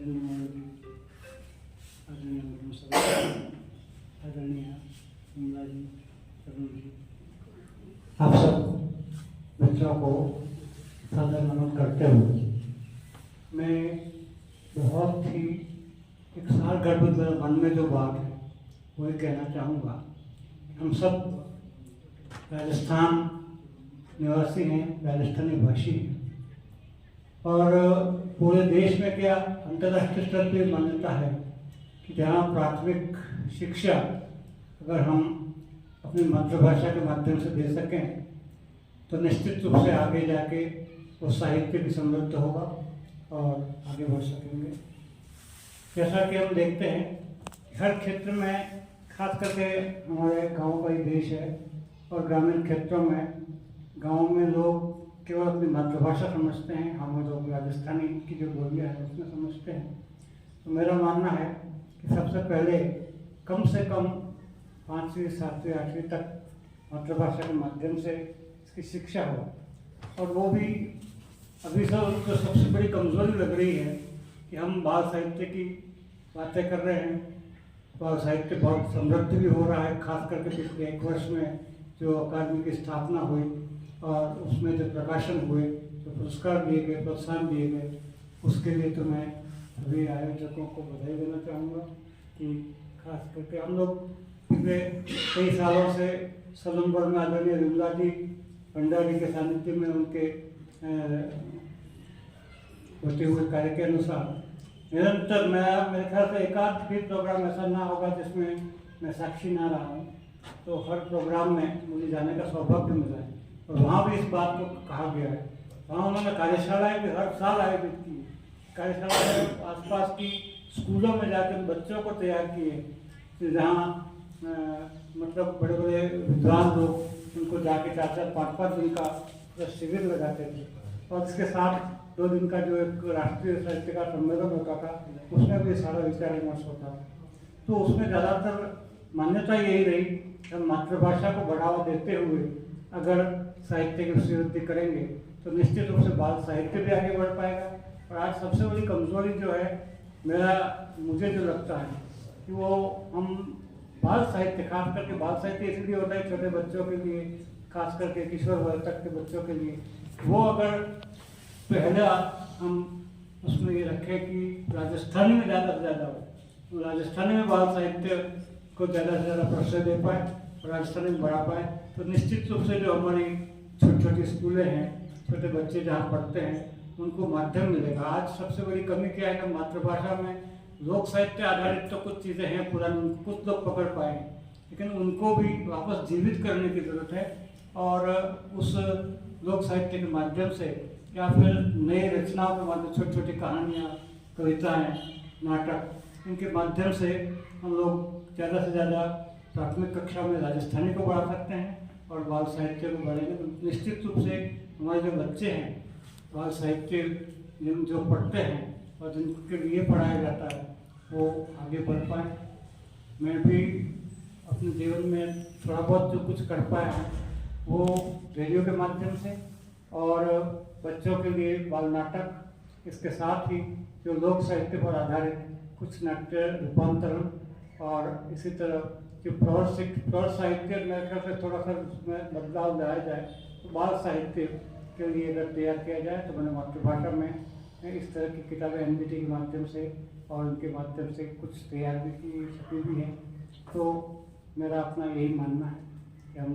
आदरणीय कमला जी, तरुण जी, आप सब मित्रों को सादर नमन करते हुए मैं बहुत ही एक सार गड़बड़ मेरे मन में जो बात है वही कहना चाहूँगा। हम सब राजस्थान निवासी हैं, राजस्थानी भाषी हैं और पूरे देश में क्या अंतर्राष्ट्रीय स्तर पर मान्यता है कि जहाँ प्राथमिक शिक्षा अगर हम अपनी मातृभाषा के माध्यम से दे सकें तो निश्चित रूप से आगे जाके वो साहित्य भी समृद्ध होगा और आगे बढ़ सकेंगे। जैसा कि हम देखते हैं हर क्षेत्र में, खास करके हमारे गांव का ही देश है और ग्रामीण क्षेत्रों में गांव में लोग केवल अपनी मातृभाषा समझते हैं, हम लोग राजस्थानी की जो बोलियाँ है उसमें समझते हैं। तो मेरा मानना है कि सबसे पहले कम से कम 5वीं 7वीं 8वीं तक मातृभाषा के माध्यम से इसकी शिक्षा हो, और वो भी अभी तो सबसे बड़ी कमजोरी लग रही है कि हम बाल साहित्य की बातें कर रहे हैं। बाल साहित्य बहुत समृद्ध भी हो रहा है, खास करके पिछले 1 वर्ष में जो अकादमी की स्थापना हुई और उसमें जो प्रकाशन हुए, जो पुरस्कार दिए गए, प्रोत्साहन दिए गए, उसके लिए तो मैं सभी आयोजकों को बधाई देना चाहूँगा कि खास करके हम लोग पिछले कई सालों से सलूमगढ़ में आदरणीय विमला जी भंडारी के सानिध्य में उनके होते हुए कार्य के अनुसार निरंतर मेरे ख्याल से एकाध भी प्रोग्राम ऐसा ना होगा जिसमें मैं साक्षी ना रहा हूँ। तो हर प्रोग्राम में मुझे जाने का सौभाग्य मिला है और वहाँ भी इस बात को कहा गया है। वहाँ उन्होंने कार्यशालाएँ भी हर साल आयोजित की। कार्यशालाएँ आसपास की स्कूलों में जाकर बच्चों को तैयार किए, जहाँ मतलब बड़े बड़े विद्वान लोग उनको जाके 4-4, 5-5 दिन का शिविर लगाते थे और इसके साथ 2 दिन का जो एक राष्ट्रीय साहित्य का सम्मेलन होता था उसमें भी सारा विचार विमर्श होता था। तो उसमें ज़्यादातर मान्यता यही रही कि हम मातृभाषा को बढ़ावा देते हुए अगर साहित्य की प्रसिद्धि करेंगे तो निश्चित रूप से बाल साहित्य भी आगे बढ़ पाएगा। और आज सबसे बड़ी कमजोरी जो है मुझे जो लगता है कि वो हम बाल साहित्य, खास करके बाल साहित्य इसलिए होता है छोटे बच्चों के लिए, खास करके किशोर वर्ग तक के बच्चों के लिए, वो अगर पहले हम उसमें ये रखें कि राजस्थानी में ज़्यादा से ज़्यादा हो, तो राजस्थानी में बाल साहित्य को ज़्यादा से ज़्यादा प्रोत्साहन दे पाए और राजस्थानी में बढ़ा पाए, तो निश्चित रूप से जो हमारी छोटी छोटी स्कूलें हैं, छोटे बच्चे जहाँ पढ़ते हैं उनको माध्यम मिलेगा। आज सबसे बड़ी कमी क्या है कि मातृभाषा में लोक साहित्य आधारित तो कुछ चीज़ें हैं पुरानी, कुछ लोग पकड़ पाए, लेकिन उनको भी वापस जीवित करने की ज़रूरत है और उस लोक साहित्य के माध्यम से या फिर नए रचनाओं के माध्यम, छोटी छोटी कहानियाँ, कविताएँ, नाटक, इनके माध्यम से हम लोग ज़्यादा से ज़्यादा प्राथमिक कक्षा में राजस्थानी को बढ़ा सकते हैं और बाल साहित्य को बढ़ेंगे तो निश्चित रूप से हमारे जो बच्चे हैं बाल साहित्य जो पढ़ते हैं और जिनके लिए पढ़ाया जाता है वो आगे बढ़ पाए। मैं भी अपने जीवन में थोड़ा बहुत जो कुछ कर पाया है वो रेडियो के माध्यम से और बच्चों के लिए बाल नाटक, इसके साथ ही जो लोक साहित्य पर आधारित कुछ नाट्य रूपांतरण और इसी तरह जो प्रौढ़ साहित्य मेरे ख्याल से थोड़ा सा उसमें बदलाव लाया जाए तो बाल साहित्य के लिए अगर तैयार किया जाए तो मैंने मातृभाषा में इस तरह की किताबें NBT के माध्यम से और उनके माध्यम से कुछ तैयार भी की छपी भी हैं। तो मेरा अपना यही मानना है कि हम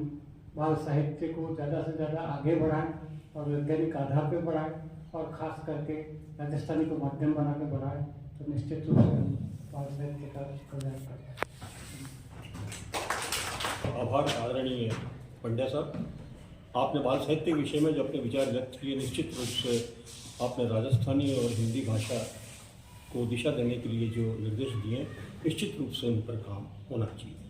बाल साहित्य को ज़्यादा से ज़्यादा आगे बढ़ाएं और वैज्ञानिक आधार पर बढ़ाएं और ख़ास करके राजस्थानी को माध्यम बना के बढ़ाएं तो निश्चित रूप से हम बाल साहित्य का कल्याण करें। आभार आदरणीय पंड्या साहब, आपने बाल साहित्य के विषय में जो अपने विचार व्यक्त किए, निश्चित रूप से आपने राजस्थानी और हिंदी भाषा को दिशा देने के लिए जो निर्देश दिए, निश्चित रूप से उन पर काम होना चाहिए।